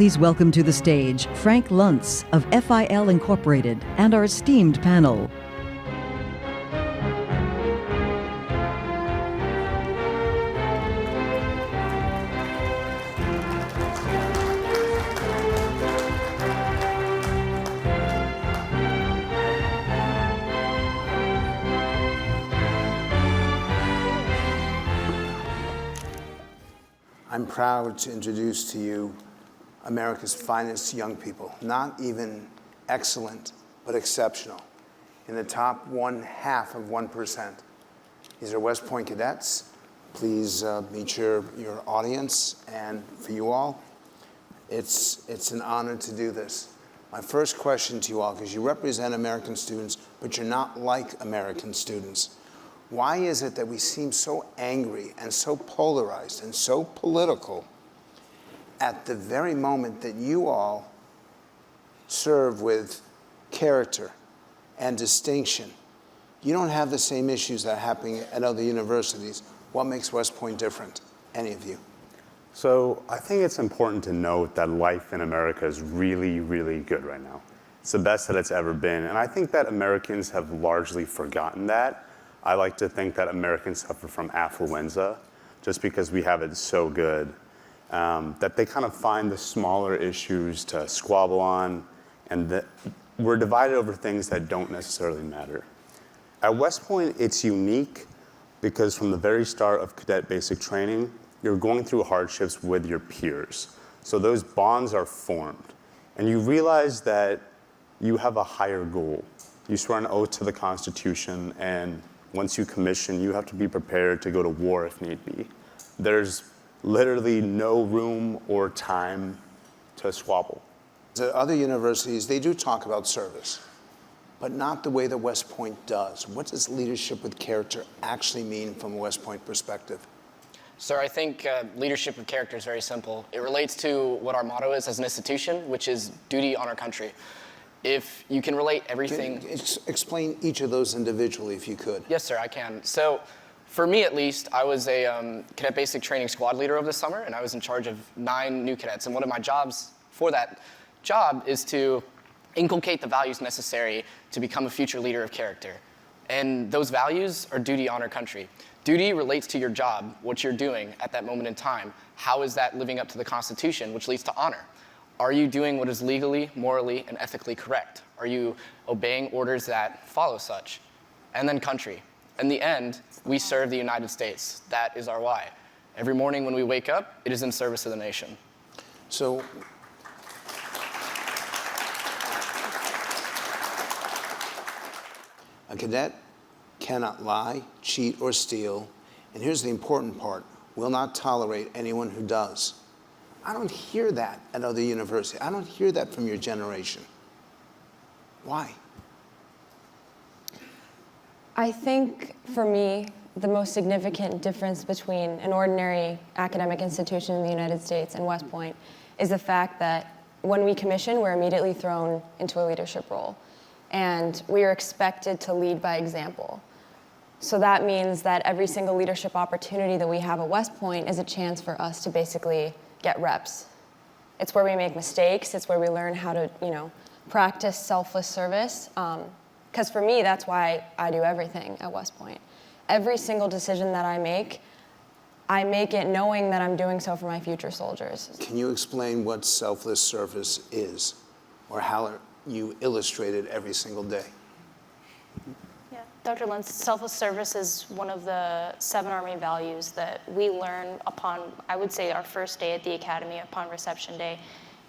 Please welcome to the stage Frank Luntz of FIL Incorporated and our esteemed panel. I'm proud to introduce to you America's finest young people, not even excellent, but exceptional, in the top 1/2 of 1%. These are West Point cadets. Please meet your audience, and for you all, it's an honor to do this. My first question to you all, because you represent American students, but you're not like American students. Why is it that we seem so angry and so polarized and so political at the very moment that you all serve with character and distinction? You don't have the same issues that are happening at other universities. What makes West Point different? Any of you? So I think it's important to note that life in America is really, really good right now. It's the best that it's ever been. And I think that Americans have largely forgotten that. I like to think that Americans suffer from affluenza just because we have it so good. That they kind of find the smaller issues to squabble on, and that we're divided over things that don't necessarily matter. At West Point, it's unique because from the very start of cadet basic training, you're going through hardships with your peers. So those bonds are formed, and you realize that you have a higher goal. You swear an oath to the Constitution, and once you commission, you have to be prepared to go to war if need be. There's literally no room or time to squabble. At other universities, they do talk about service, but not the way that West Point does. What does leadership with character actually mean from a West Point perspective? Sir, I think leadership with character is very simple. It relates to what our motto is as an institution, which is duty, honor, country. If you can relate everything... Explain each of those individually, if you could. Yes, sir, I can. So, for me at least, I was a cadet basic training squad leader over the summer, and I was in charge of 9 new cadets. And one of my jobs for that job is to inculcate the values necessary to become a future leader of character. And those values are duty, honor, country. Duty relates to your job, what you're doing at that moment in time. How is that living up to the Constitution, which leads to honor? Are you doing what is legally, morally, and ethically correct? Are you obeying orders that follow such? And then country. In the end, we serve the United States. That is our why. Every morning when we wake up, it is in service of the nation. So, a cadet cannot lie, cheat, or steal, and here's the important part, will not tolerate anyone who does. I don't hear that at other universities. I don't hear that from your generation. Why? I think, for me, the most significant difference between an ordinary academic institution in the United States and West Point is the fact that when we commission, we're immediately thrown into a leadership role. And we are expected to lead by example. So that means that every single leadership opportunity that we have at West Point is a chance for us to basically get reps. It's where we make mistakes. It's where we learn how to, practice selfless service. Because for me, that's why I do everything at West Point. Every single decision that I make it knowing that I'm doing so for my future soldiers. Can you explain what selfless service is, or how you illustrate it every single day? Yeah, Dr. Luntz, selfless service is one of the 7 Army values that we learn upon, I would say, our first day at the Academy, upon reception day.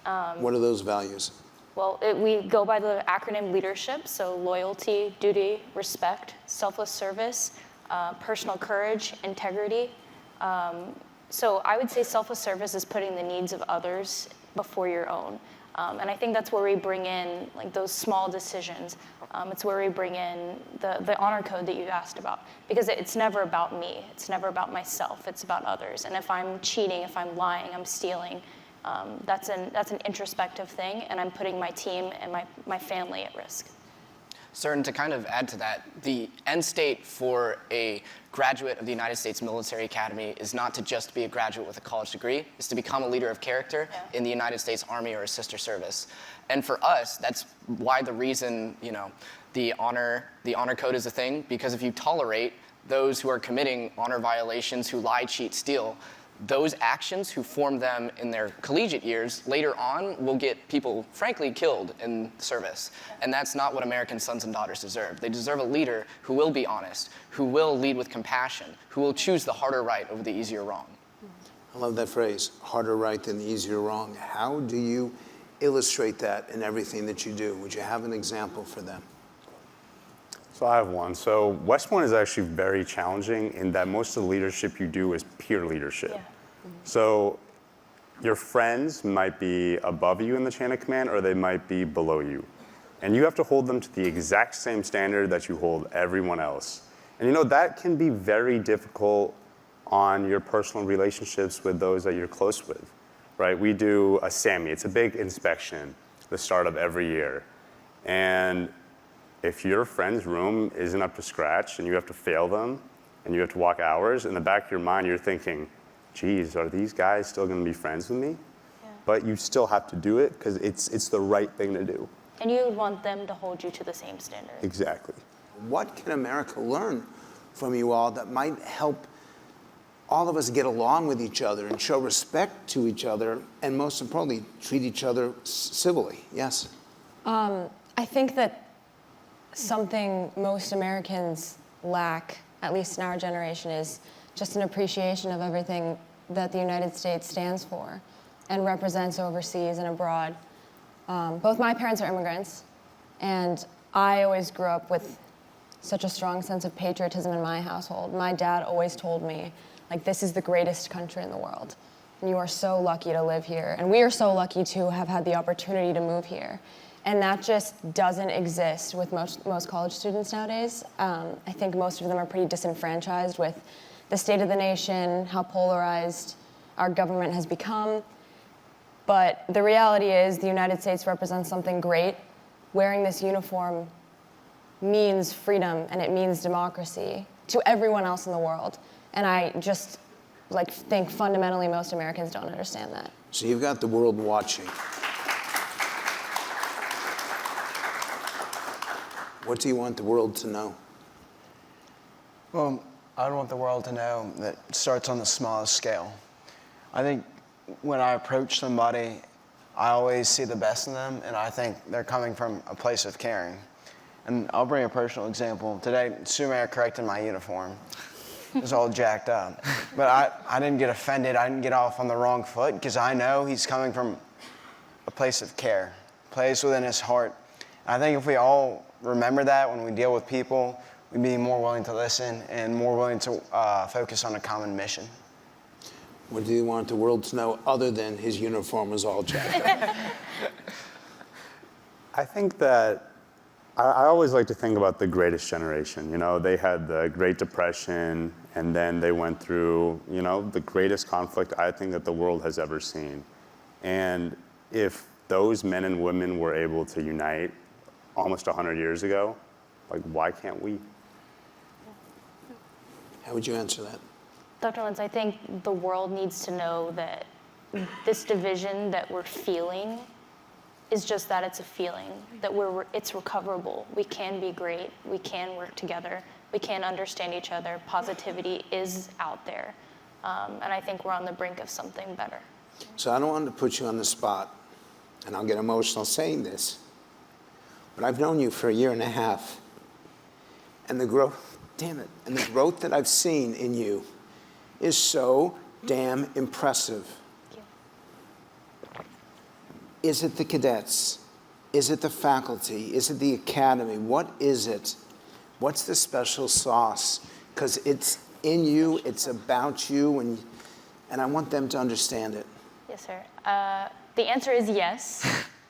What are those values? Well, we go by the acronym leadership, so loyalty, duty, respect, selfless service, personal courage, integrity. So I would say selfless service is putting the needs of others before your own. And I think that's where we bring in those small decisions. It's where we bring in the honor code that you asked about. Because it's never about me. It's never about myself. It's about others. And if I'm cheating, if I'm lying, I'm stealing, that's an introspective thing, and I'm putting my team and my family at risk. Sir, and to kind of add to that, the end state for a graduate of the United States Military Academy is not to just be a graduate with a college degree, it's to become a leader of character in the United States Army or a sister service. And for us, that's why the reason, the honor code is a thing, because if you tolerate those who are committing honor violations, who lie, cheat, steal, those actions who form them in their collegiate years later on will get people, frankly, killed in service. And that's not what American sons and daughters deserve. They deserve a leader who will be honest, who will lead with compassion, who will choose the harder right over the easier wrong. I love that phrase, harder right than the easier wrong. How do you illustrate that in everything that you do? Would you have an example for them? So I have one. So West Point is actually very challenging in that most of the leadership you do is peer leadership. Yeah. So your friends might be above you in the chain of command, or they might be below you. And you have to hold them to the exact same standard that you hold everyone else. And that can be very difficult on your personal relationships with those that you're close with, right? We do a SAMI, it's a big inspection, the start of every year. And if your friend's room isn't up to scratch and you have to fail them and you have to walk hours, in the back of your mind you're thinking, geez, are these guys still going to be friends with me? Yeah. But you still have to do it because it's the right thing to do. And you want them to hold you to the same standard. Exactly. What can America learn from you all that might help all of us get along with each other and show respect to each other and, most importantly, treat each other civilly? Yes? I think that something most Americans lack, at least in our generation, is just an appreciation of everything that the United States stands for and represents overseas and abroad. Both my parents are immigrants, and I always grew up with such a strong sense of patriotism in my household. My dad always told me, this is the greatest country in the world, and you are so lucky to live here. And we are so lucky to have had the opportunity to move here. And that just doesn't exist with most college students nowadays. I think most of them are pretty disenfranchised with the state of the nation, how polarized our government has become. But the reality is the United States represents something great. Wearing this uniform means freedom and it means democracy to everyone else in the world. And I just think fundamentally most Americans don't understand that. So you've got the world watching. What do you want the world to know? Well, I want the world to know that it starts on the smallest scale. I think when I approach somebody, I always see the best in them, and I think they're coming from a place of caring. And I'll bring a personal example. Today, Sumair corrected my uniform. It was all jacked up. But I didn't get offended. I didn't get off on the wrong foot, because I know he's coming from a place of care, a place within his heart. And I think if we all remember that when we deal with people, we'd be more willing to listen and more willing to focus on a common mission. What do you want the world to know other than his uniform was all jacked up? I think that I always like to think about the greatest generation. They had the Great Depression, and then they went through, the greatest conflict I think that the world has ever seen. And if those men and women were able to unite almost 100 years ago, why can't we? How would you answer that? Dr. Luntz, I think the world needs to know that this division that we're feeling is just that, it's a feeling, that it's recoverable. We can be great, we can work together, we can understand each other, positivity is out there. And I think we're on the brink of something better. So I don't want to put you on the spot, and I'll get emotional saying this, but I've known you for 1.5 years, and the growth, and the growth that I've seen in you is so damn impressive. Thank you. Is it the cadets? Is it the faculty? Is it the academy? What is it? What's the special sauce? Because it's in you, it's about you, and I want them to understand it. Yes, sir. The answer is yes.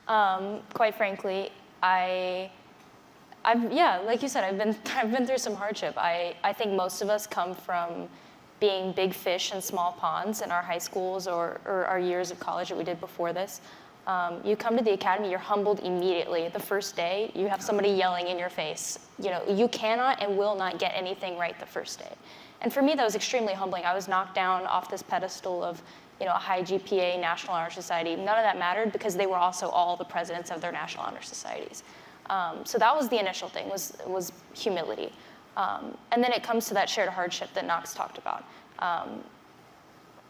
Quite frankly, like you said, I've been through some hardship. I think most of us come from being big fish in small ponds in our high schools or our years of college that we did before this. You come to the academy, you're humbled immediately. The first day, you have somebody yelling in your face. You know, you cannot and will not get anything right the first day. And for me, that was extremely humbling. I was knocked down off this pedestal of, you know, a high GPA, National Honor Society. None of that mattered because they were also all the presidents of their National Honor Societies. So that was the initial thing, was humility. And then it comes to that shared hardship that Knox talked about.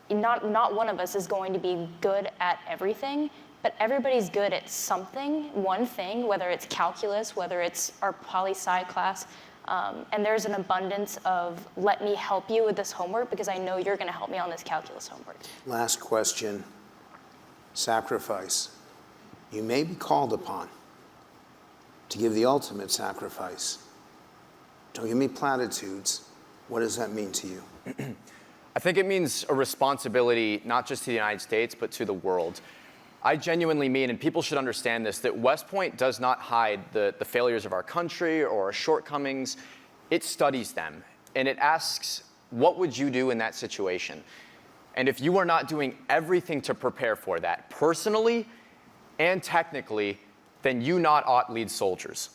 Not one of us is going to be good at everything, but everybody's good at something, one thing, whether it's calculus, whether it's our poli-sci class, and there's an abundance of, let me help you with this homework because I know you're going to help me on this calculus homework. Last question. Sacrifice. You may be called upon to give the ultimate sacrifice. Don't give me platitudes. What does that mean to you? I think it means a responsibility not just to the United States, but to the world. I genuinely mean, and people should understand this, that West Point does not hide the failures of our country or our shortcomings. It studies them, and it asks, what would you do in that situation? And if you are not doing everything to prepare for that, personally and technically, then you not ought lead soldiers.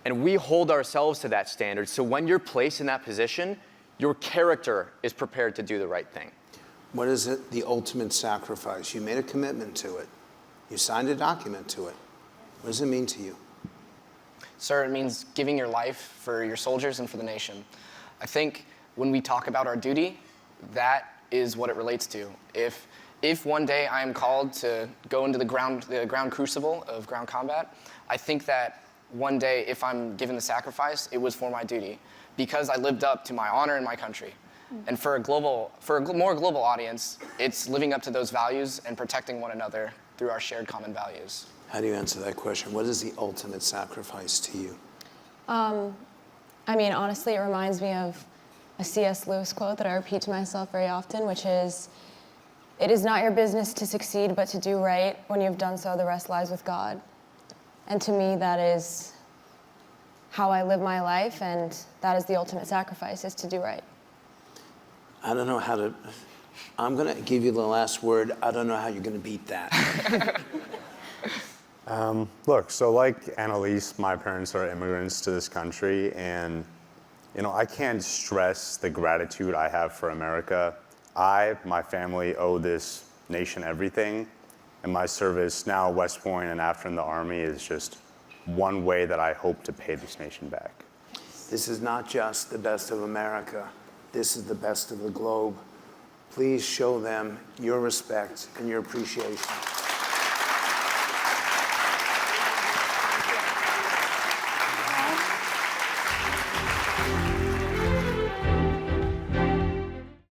And we hold ourselves to that standard, so when you're placed in that position, your character is prepared to do the right thing. What is it, the ultimate sacrifice? You made a commitment to it. You signed a document to it. What does it mean to you? Sir, it means giving your life for your soldiers and for the nation. I think when we talk about our duty, that is what it relates to. If one day I am called to go into the ground crucible of ground combat, I think that one day, if I'm given the sacrifice, it was for my duty, because I lived up to my honor and my country. And for a more global audience, it's living up to those values and protecting one another through our shared common values. How do you answer that question? What is the ultimate sacrifice to you? I mean, honestly, it reminds me of a C.S. Lewis quote that I repeat to myself very often, which is, "It is not your business to succeed, but to do right. When you have done so, the rest lies with God." And to me, that is how I live my life, and that is the ultimate sacrifice, is to do right. I don't know how to, I'm going to give you the last word. I don't know how you're going to beat that. Look, so like Annalise, my parents are immigrants to this country, and I can't stress the gratitude I have for America. My family owe this nation everything, and my service now at West Point and after in the Army is just one way that I hope to pay this nation back. This is not just the best of America. This is the best of the globe. Please show them your respect and your appreciation.